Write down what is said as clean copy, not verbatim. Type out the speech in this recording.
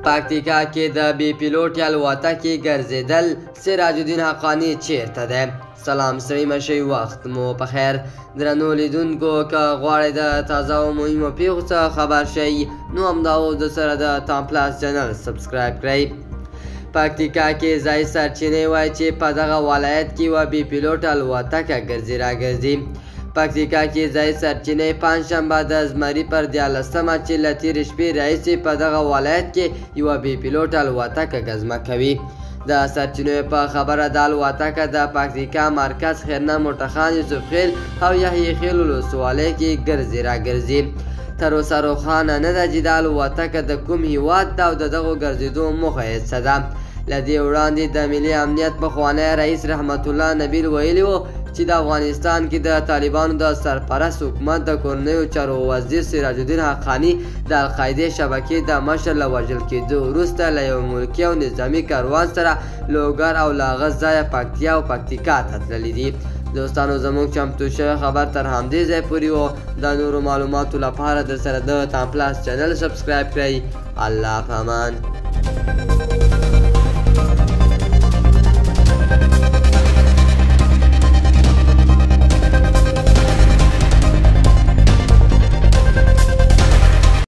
پکتیکا کې د بی پیلوټ الوتکې ګرځېدل سراج الدین حقانی چیرته دی؟ سلام ستړي مه شئ، وخت مو په خیر. درنو لیدونکو، که غواړئ د تازه او مهمو پیښو څخه خبر شئ نو همدا اوس د سره د تام پلاس چینل سبسکرایب کړئ. پکتیکا کې ځایي سرچینې وایي چې په دغه ولایت کې یوه بی پیلوټ الوتکه ګرځي راګرځي. پکتیکا کې ځایي سرچینې پنجشنبه د زمري پر 14مه چې له تېرې شپې راهیسې په دغه ولایت کې یوه بی پیلوټ الوتکه ګزمه کوي. د سرچینو په خبره د الوتکه د پکتیکا مرکز خیرنه موټرخان یوسف خیل او یحیی خیل ولسوالۍ کې ګرځي راګرځي. تر اوسه روښانه نه ده چې دا الوتکه د کوم هیواد ده او د دغو ګرځېدو موخه یې څه ده. له دې وړاندې د ملي امنیت پخوانی رئیس رحمت الله نبیل ویلي و چې د افغانستان کې د طالبانو د سرپرست حکومت د کورنیو چارو وزیر سراج الدین حقانی د القاعدې شبکې د مشر له وژل کېدو وروسته له یو ملکي او نظامي کاروان سره لوګر او له هغه ځایه پکتیا او پکتیکا ته تللی دي. دوستانو، زموږ چمتو شوی خبر تر همدې ځای پورې و. د نورو معلوماتو لپاره در سره د تام پلاس چینل سبسکرایب کړئ. الله په امان.